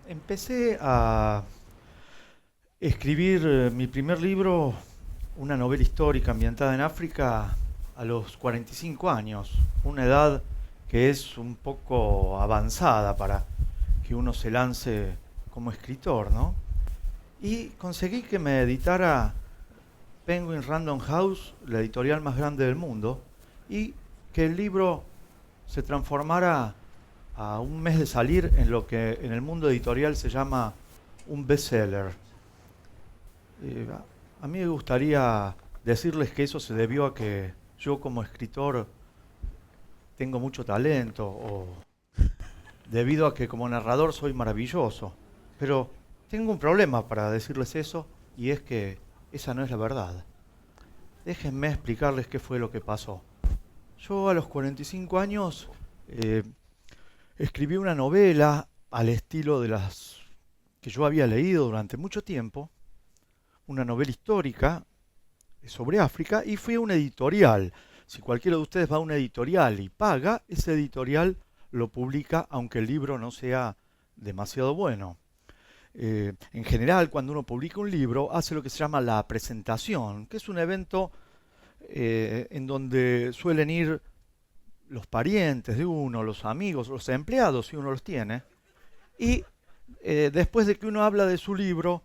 Empecé a escribir mi primer libro, una novela histórica ambientada en África, a los 45 años, una edad que es un poco avanzada para que uno se lance como escritor, ¿no? Y conseguí que me editara Penguin Random House, la editorial más grande del mundo, y que el libro se transformara a un mes de salir en lo que en el mundo editorial se llama un bestseller. A mí me gustaría decirles que eso se debió a que yo como escritor tengo mucho talento o debido a que como narrador soy maravilloso. Pero tengo un problema para decirles eso y es que esa no es la verdad. Déjenme explicarles qué fue lo que pasó. Yo a los 45 años eh, escribí una novela al estilo de las que yo había leído durante mucho tiempo, una novela histórica sobre África, y fui a una editorial. Si cualquiera de ustedes va a una editorial y paga, ese editorial lo publica aunque el libro no sea demasiado bueno. En general, cuando uno publica un libro, hace lo que se llama la presentación, que es un evento en donde suelen ir los parientes de uno, los amigos, los empleados, si uno los tiene, y después de que uno habla de su libro,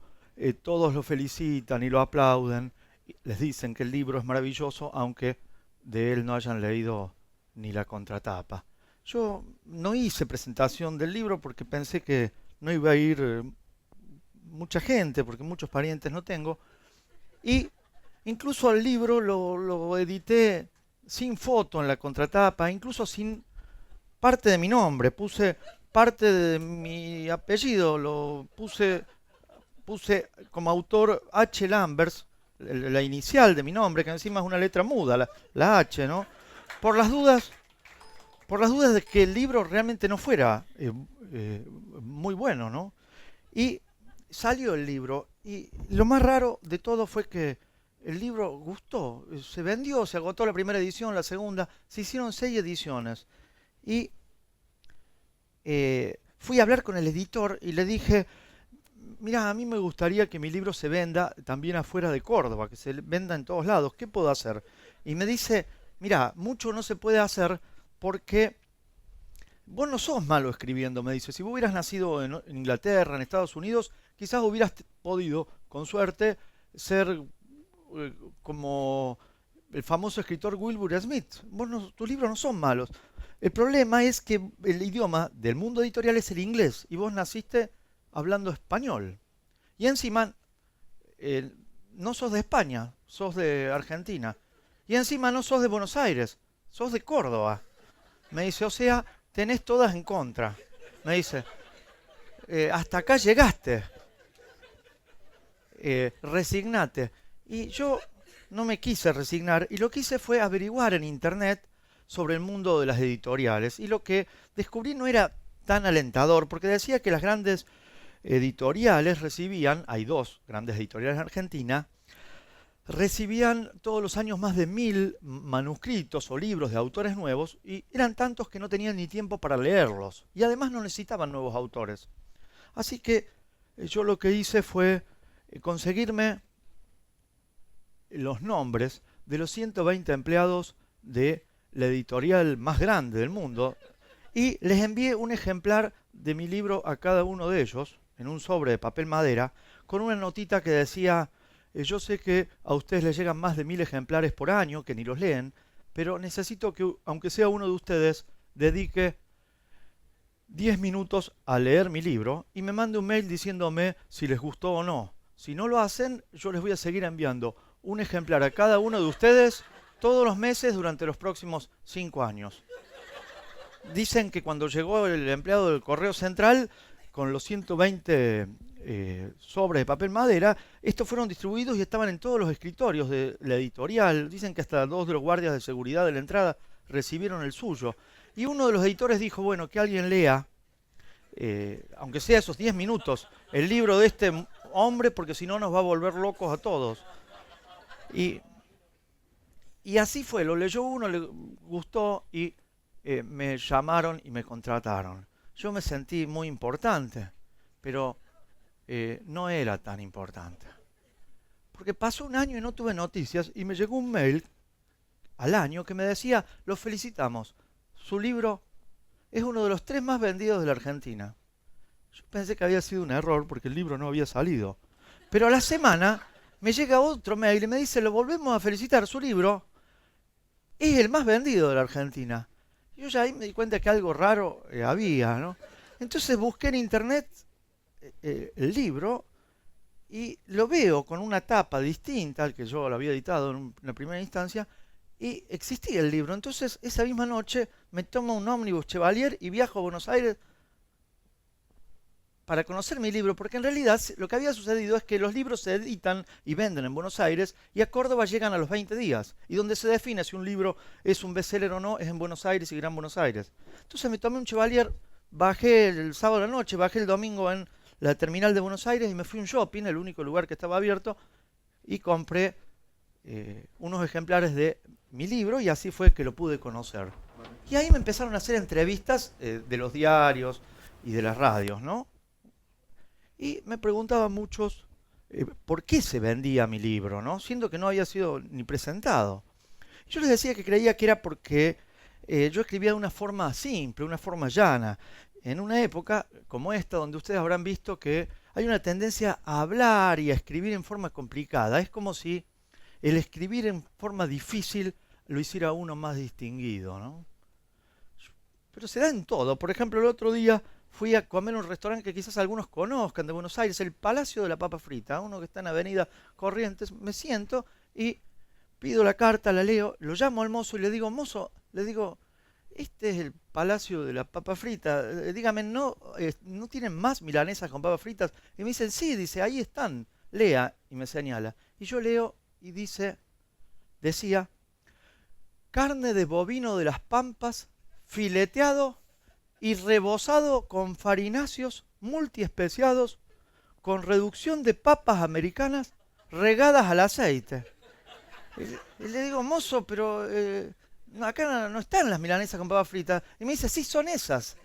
todos lo felicitan y lo aplauden, y les dicen que el libro es maravilloso, aunque de él no hayan leído ni la contratapa. Yo no hice presentación del libro porque pensé que no iba a ir mucha gente, porque muchos parientes no tengo, y incluso al libro lo edité sin foto en la contratapa, incluso sin parte de mi nombre, puse parte de mi apellido, puse como autor H. Lambers, la inicial de mi nombre, que encima es una letra muda, la H, ¿no? Por las dudas, por las dudas de que el libro realmente no fuera muy bueno, ¿no? Y salió el libro, y lo más raro de todo fue que el libro gustó, se vendió, se agotó la primera edición, la segunda, se hicieron 6 ediciones. Y fui a hablar con el editor y le dije, mira, a mí me gustaría que mi libro se venda también afuera de Córdoba, que se venda en todos lados, ¿qué puedo hacer? Y me dice, mira, mucho no se puede hacer porque vos no sos malo escribiendo, me dice. Si vos hubieras nacido en Inglaterra, en Estados Unidos, quizás hubieras podido, con suerte, ser como el famoso escritor Wilbur Smith. Tus libros no son malos. El problema es que el idioma del mundo editorial es el inglés y vos naciste hablando español. Y encima eh, no sos de España, sos de Argentina. Y encima no sos de Buenos Aires, sos de Córdoba. Me dice, o sea, tenés todas en contra. Me dice, hasta acá llegaste, resignate. Y yo no me quise resignar y lo que hice fue averiguar en internet sobre el mundo de las editoriales. Y lo que descubrí no era tan alentador, porque decía que las grandes editoriales recibían, hay dos grandes editoriales en Argentina, recibían todos los años más de 1000 manuscritos o libros de autores nuevos y eran tantos que no tenían ni tiempo para leerlos. Y además no necesitaban nuevos autores. Así que yo lo que hice fue conseguirme los nombres de los 120 empleados de la editorial más grande del mundo y les envié un ejemplar de mi libro a cada uno de ellos en un sobre de papel madera con una notita que decía, yo sé que a ustedes les llegan más de 1000 ejemplares por año que ni los leen, pero necesito que aunque sea uno de ustedes dedique 10 minutos a leer mi libro y me mande un mail diciéndome si les gustó o no. Si no lo hacen, yo les voy a seguir enviando un ejemplar a cada uno de ustedes todos los meses durante los próximos 5 años. Dicen que cuando llegó el empleado del Correo Central con los 120 sobres de papel madera, estos fueron distribuidos y estaban en todos los escritorios de la editorial. Dicen que hasta 2 de los guardias de seguridad de la entrada recibieron el suyo. Y uno de los editores dijo, bueno, que alguien lea, aunque sea esos 10 minutos, el libro de este hombre, porque si no nos va a volver locos a todos. Y, y así fue, lo leyó uno, le gustó y me llamaron y me contrataron. Yo me sentí muy importante. pero no era tan importante. Porque pasó un año y no tuve noticias y me llegó un mail al año que me decía, lo felicitamos, su libro es uno de los 3 más vendidos de la Argentina. Yo pensé que había sido un error porque el libro no había salido. Pero a la semana me llega otro mail y me dice, lo volvemos a felicitar, su libro es el más vendido de la Argentina. Yo ya ahí me di cuenta que algo raro había, ¿no? Entonces busqué en internet el libro y lo veo con una tapa distinta al que yo lo había editado en la primera instancia y existía el libro. Entonces esa misma noche me tomo un ómnibus Chevalier y viajo a Buenos Aires para conocer mi libro, porque en realidad lo que había sucedido es que los libros se editan y venden en Buenos Aires y a Córdoba llegan a los 20 días. Y donde se define si un libro es un bestseller o no es en Buenos Aires y Gran Buenos Aires. Entonces me tomé un Chevalier, bajé el sábado a la noche, bajé el domingo en la terminal de Buenos Aires y me fui a un shopping, el único lugar que estaba abierto, y compré unos ejemplares de mi libro y así fue que lo pude conocer. Y ahí me empezaron a hacer entrevistas de los diarios y de las radios, ¿no? Y me preguntaban muchos por qué se vendía mi libro, ¿no? Siendo que no había sido ni presentado. Yo les decía que creía que era porque yo escribía de una forma simple, una forma llana, en una época como esta, donde ustedes habrán visto que hay una tendencia a hablar y a escribir en forma complicada. Es como si el escribir en forma difícil lo hiciera uno más distinguido, ¿no? Pero se da en todo. Por ejemplo, el otro día fui a comer a un restaurante que quizás algunos conozcan de Buenos Aires, el Palacio de la Papa Frita, uno que está en Avenida Corrientes. Me siento y pido la carta, la leo, lo llamo al mozo y le digo, mozo, le digo, este es el Palacio de la Papa Frita, dígame, ¿no tienen más milanesas con papas fritas? Y me dicen, sí, dice, ahí están, lea, y me señala. Y yo leo y decía, carne de bovino de las Pampas, fileteado y rebozado con farináceos multiespeciados, con reducción de papas americanas regadas al aceite. Y le digo, mozo, pero acá no están las milanesas con papas fritas. Y me dice, sí, son esas.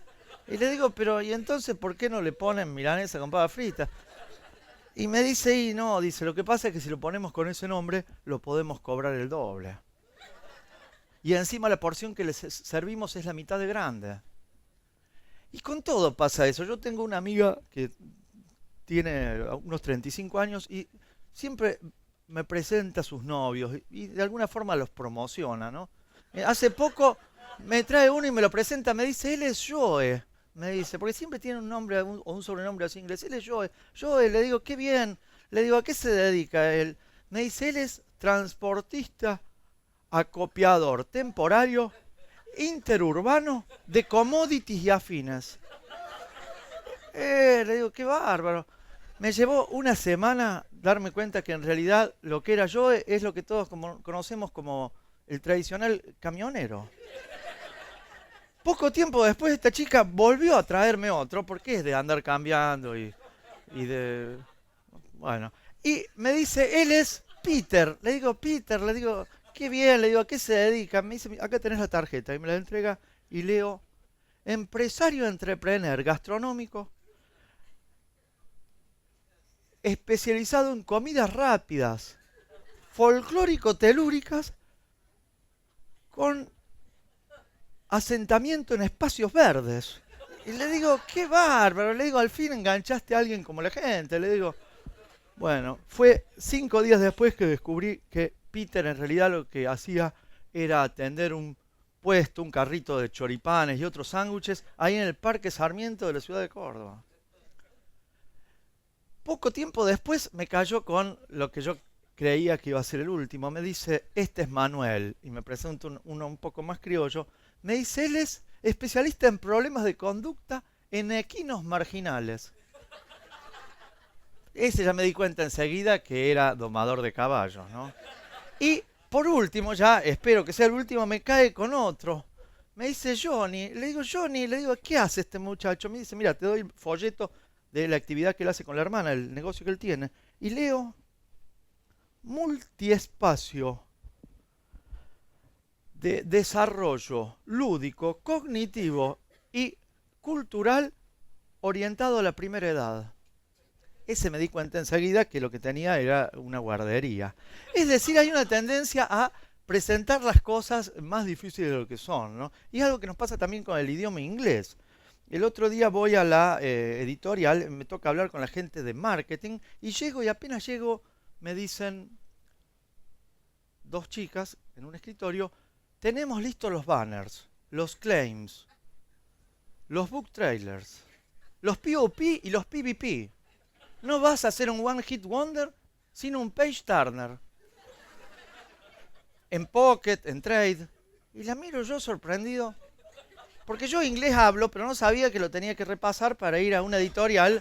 Y le digo, pero ¿y entonces por qué no le ponen milanesa con papas fritas? Y me dice, y no, dice, lo que pasa es que si lo ponemos con ese nombre, lo podemos cobrar el doble. Y encima la porción que les servimos es la mitad de grande. Y con todo pasa eso. Yo tengo una amiga que tiene unos 35 años y siempre me presenta a sus novios y de alguna forma los promociona, ¿no? Hace poco me trae uno y me lo presenta, me dice, él es Joe, me dice, porque siempre tiene un nombre o un sobrenombre así inglés, él es Joe. Joe, le digo, qué bien, le digo, ¿a qué se dedica él? Me dice, él es transportista, acopiador temporario, interurbano, de commodities y afines. Le digo, qué bárbaro. Me llevó una semana darme cuenta que en realidad lo que era yo es lo que todos conocemos como el tradicional camionero. Poco tiempo después esta chica volvió a traerme otro, porque es de andar cambiando y de... Bueno, y me dice, él es Peter. Peter, le digo, qué bien, le digo, ¿a qué se dedica? Me dice, acá tenés la tarjeta, y me la entrega y leo, empresario entrepreneur gastronómico, especializado en comidas rápidas, folclórico-telúricas, con asentamiento en espacios verdes. Y le digo, qué bárbaro, le digo, al fin enganchaste a alguien como la gente, le digo. Bueno, fue 5 días después que descubrí que Peter en realidad lo que hacía era atender un puesto, un carrito de choripanes y otros sándwiches ahí en el Parque Sarmiento de la ciudad de Córdoba. Poco tiempo después me cayó con lo que yo creía que iba a ser el último. Me dice, este es Manuel, y me presenta uno un poco más criollo. Me dice, él es especialista en problemas de conducta en equinos marginales. Ese ya me di cuenta enseguida que era domador de caballos, ¿no? Y por último, ya espero que sea el último, me cae con otro. Me dice Johnny, Johnny, le digo, ¿qué hace este muchacho? Me dice, mira, te doy el folleto de la actividad que él hace con la hermana, el negocio que él tiene. Y leo, multiespacio de desarrollo lúdico, cognitivo y cultural orientado a la primera edad. ese me di cuenta enseguida que lo que tenía era una guardería. Es decir, hay una tendencia a presentar las cosas más difíciles de lo que son, ¿no? Y es algo que nos pasa también con el idioma inglés. El otro día voy a la editorial, me toca hablar con la gente de marketing y llego y apenas llego me dicen dos chicas en un escritorio, tenemos listos los banners, los claims, los book trailers, los POP y los PVP. No vas a hacer un one hit wonder, sino un page turner. En Pocket, en Trade. Y la miro yo sorprendido. Porque yo inglés hablo, pero no sabía que lo tenía que repasar para ir a una editorial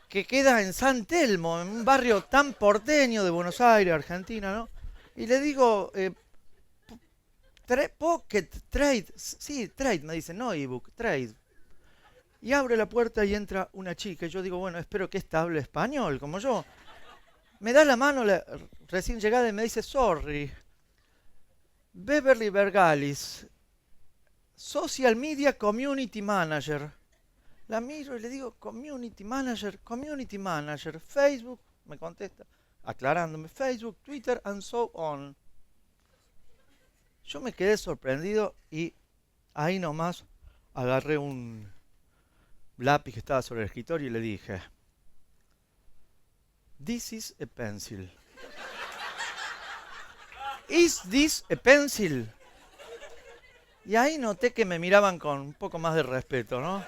que queda en San Telmo, en un barrio tan porteño de Buenos Aires, Argentina, ¿no? Y le digo, Pocket, Trade, sí, Trade, me dice, no ebook, Trade. Y abre la puerta y entra una chica. Y yo digo, bueno, espero que esta hable español, como yo. Me da la mano la recién llegada y me dice, sorry, Beverly Bergalis, Social Media Community Manager. La miro y le digo, Community Manager, Facebook, me contesta, aclarándome, Facebook, Twitter, and so on. Yo me quedé sorprendido y ahí nomás agarré un lápiz que estaba sobre el escritorio y le dije, this is a pencil. Is this a pencil? Y ahí noté que me miraban con un poco más de respeto, ¿no?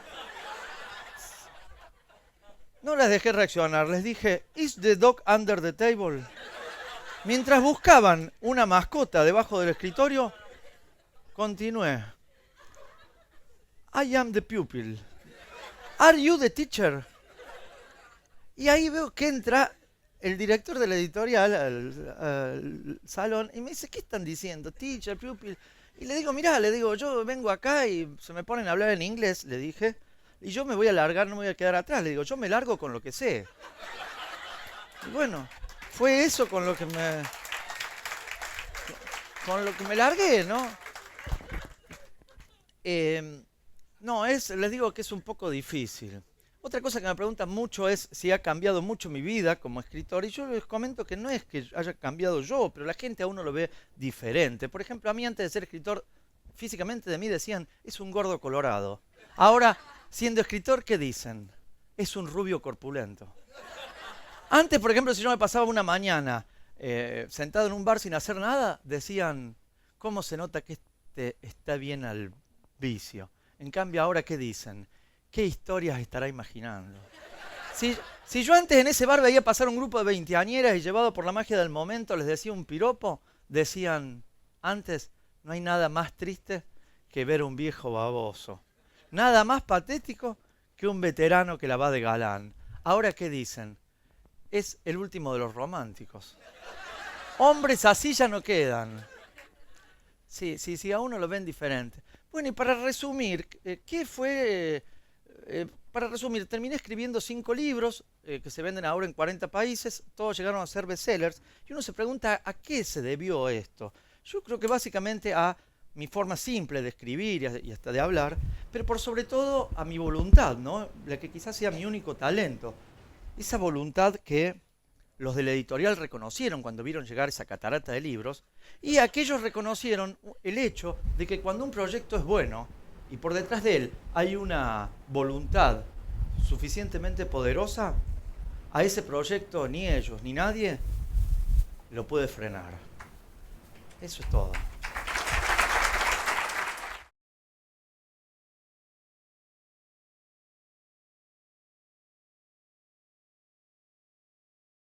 No les dejé reaccionar, les dije, is the dog under the table? Mientras buscaban una mascota debajo del escritorio, continué. I am the pupil. Are you the teacher? Y ahí veo que entra el director de la editorial al salón y me dice, ¿qué están diciendo? Teacher, pupil. Y le digo, mirá, yo vengo acá y se me ponen a hablar en inglés, le dije, y yo me voy a largar, no me voy a quedar atrás. Le digo, yo me largo con lo que sé. Y bueno, fue eso con lo que me largué, ¿no? No, les digo que es un poco difícil. Otra cosa que me preguntan mucho es si ha cambiado mucho mi vida como escritor. Y yo les comento que no es que haya cambiado yo, pero la gente a uno lo ve diferente. Por ejemplo, a mí antes de ser escritor, físicamente de mí decían, es un gordo colorado. Ahora, siendo escritor, ¿qué dicen? Es un rubio corpulento. Antes, por ejemplo, si yo me pasaba una mañana sentado en un bar sin hacer nada, decían, ¿cómo se nota que este está bien al vicio? En cambio, ahora, ¿qué dicen? ¿Qué historias estará imaginando? Si yo antes en ese bar veía pasar un grupo de veinteañeras y llevado por la magia del momento les decía un piropo, decían, antes no hay nada más triste que ver un viejo baboso. Nada más patético que un veterano que la va de galán. Ahora, ¿qué dicen? Es el último de los románticos. Hombres así ya no quedan. Sí, a uno lo ven diferente. Bueno, y para resumir, ¿qué fue...? Para resumir, terminé escribiendo 5 libros que se venden ahora en 40 países, todos llegaron a ser bestsellers, y uno se pregunta a qué se debió esto. Yo creo que básicamente a mi forma simple de escribir y hasta de hablar, pero por sobre todo a mi voluntad, ¿no? La que quizás sea mi único talento. Esa voluntad que los de la editorial reconocieron cuando vieron llegar esa catarata de libros, y aquellos reconocieron el hecho de que cuando un proyecto es bueno, y por detrás de él hay una voluntad suficientemente poderosa, a ese proyecto ni ellos ni nadie lo puede frenar. Eso es todo.